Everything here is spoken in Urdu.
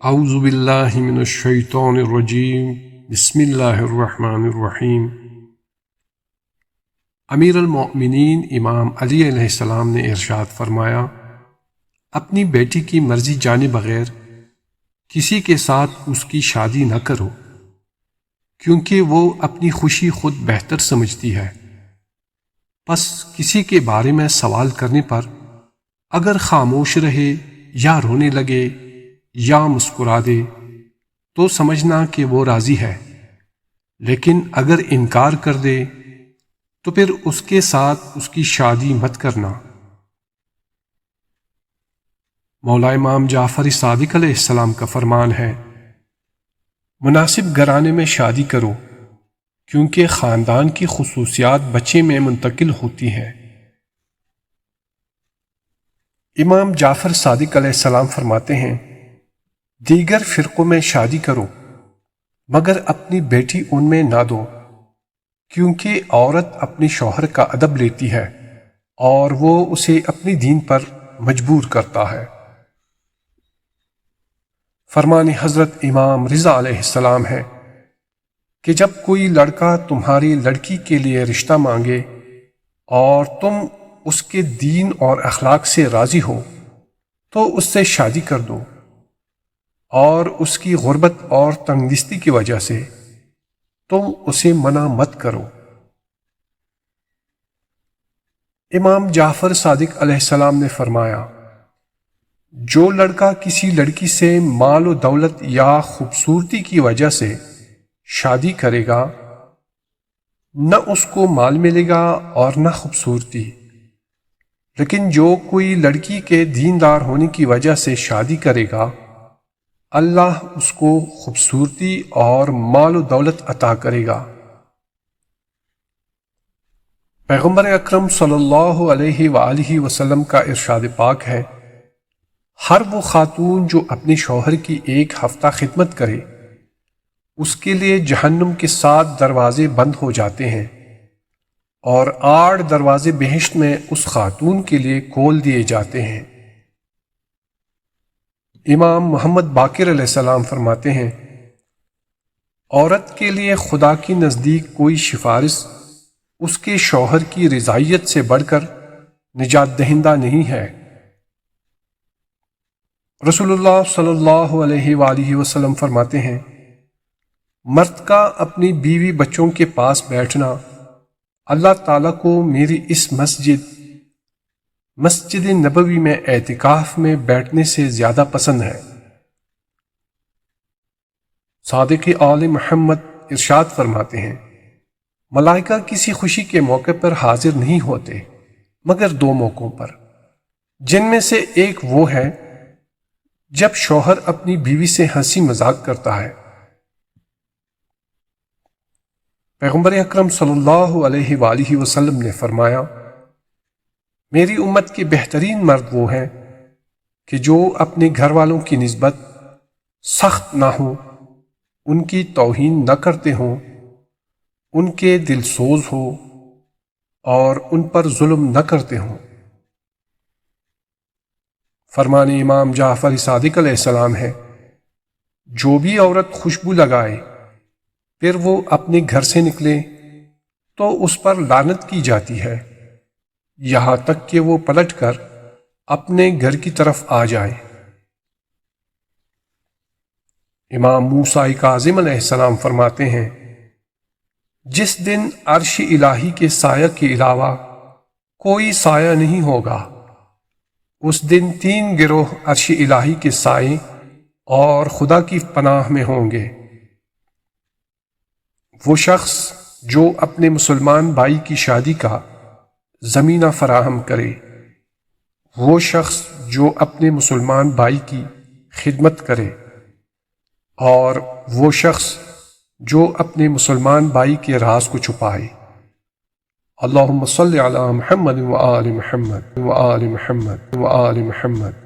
اعوذ باللہ من الشیطان الرجیم بسم اللہ الرحمن الرحیم۔ امیر المؤمنین امام علی علیہ السلام نے ارشاد فرمایا، اپنی بیٹی کی مرضی جانے بغیر کسی کے ساتھ اس کی شادی نہ کرو، کیونکہ وہ اپنی خوشی خود بہتر سمجھتی ہے۔ پس کسی کے بارے میں سوال کرنے پر اگر خاموش رہے یا رونے لگے یا مسکرا دے تو سمجھنا کہ وہ راضی ہے، لیکن اگر انکار کر دے تو پھر اس کے ساتھ اس کی شادی مت کرنا۔ مولا امام جعفر صادق علیہ السلام کا فرمان ہے، مناسب گھرانے میں شادی کرو، کیونکہ خاندان کی خصوصیات بچے میں منتقل ہوتی ہیں۔ امام جعفر صادق علیہ السلام فرماتے ہیں، دیگر فرقوں میں شادی کرو مگر اپنی بیٹی ان میں نہ دو، کیونکہ عورت اپنی شوہر کا ادب لیتی ہے اور وہ اسے اپنی دین پر مجبور کرتا ہے۔ فرمان حضرت امام رضا علیہ السلام ہے کہ جب کوئی لڑکا تمہاری لڑکی کے لیے رشتہ مانگے اور تم اس کے دین اور اخلاق سے راضی ہو تو اس سے شادی کر دو، اور اس کی غربت اور تنگ دستی کی وجہ سے تم اسے منع مت کرو۔ امام جعفر صادق علیہ السلام نے فرمایا، جو لڑکا کسی لڑکی سے مال و دولت یا خوبصورتی کی وجہ سے شادی کرے گا، نہ اس کو مال ملے گا اور نہ خوبصورتی، لیکن جو کوئی لڑکی کے دیندار ہونے کی وجہ سے شادی کرے گا، اللہ اس کو خوبصورتی اور مال و دولت عطا کرے گا۔ پیغمبر اکرم صلی اللہ علیہ وآلہ وسلم کا ارشاد پاک ہے، ہر وہ خاتون جو اپنے شوہر کی 1 ہفتہ خدمت کرے اس کے لیے جہنم کے 7 دروازے بند ہو جاتے ہیں، اور 8 دروازے بہشت میں اس خاتون کے لیے کھول دیے جاتے ہیں۔ امام محمد باقر علیہ السلام فرماتے ہیں، عورت کے لیے خدا کی نزدیک کوئی سفارش اس کے شوہر کی رضائیت سے بڑھ کر نجات دہندہ نہیں ہے۔ رسول اللہ صلی اللہ علیہ وآلہ وسلم فرماتے ہیں، مرد کا اپنی بیوی بچوں کے پاس بیٹھنا اللہ تعالیٰ کو میری اس مسجد نبوی میں اعتکاف میں بیٹھنے سے زیادہ پسند ہے۔ صادق آل محمد ارشاد فرماتے ہیں، ملائکہ کسی خوشی کے موقع پر حاضر نہیں ہوتے مگر 2 موقعوں پر، جن میں سے ایک وہ ہے جب شوہر اپنی بیوی سے ہنسی مذاق کرتا ہے۔ پیغمبر اکرم صلی اللہ علیہ وآلہ وسلم نے فرمایا، میری امت کے بہترین مرد وہ ہیں کہ جو اپنے گھر والوں کی نسبت سخت نہ ہوں، ان کی توہین نہ کرتے ہوں، ان کے دل سوز ہو اور ان پر ظلم نہ کرتے ہوں۔ فرمان امام جعفر صادق علیہ السلام ہے، جو بھی عورت خوشبو لگائے پھر وہ اپنے گھر سے نکلے تو اس پر لعنت کی جاتی ہے، یہاں تک کہ وہ پلٹ کر اپنے گھر کی طرف آ جائے۔ امام موسیٰ کاظم علیہ السلام فرماتے ہیں، جس دن عرش الہی کے سایہ کے علاوہ کوئی سایہ نہیں ہوگا، اس دن 3 گروہ عرش الہی کے سائے اور خدا کی پناہ میں ہوں گے۔ وہ شخص جو اپنے مسلمان بھائی کی شادی کا زمینہ فراہم کرے، وہ شخص جو اپنے مسلمان بھائی کی خدمت کرے، اور وہ شخص جو اپنے مسلمان بھائی کے راز کو چھپائے۔ اللہم صلی علی محمد وآل محمد وآل محمد وآل محمد۔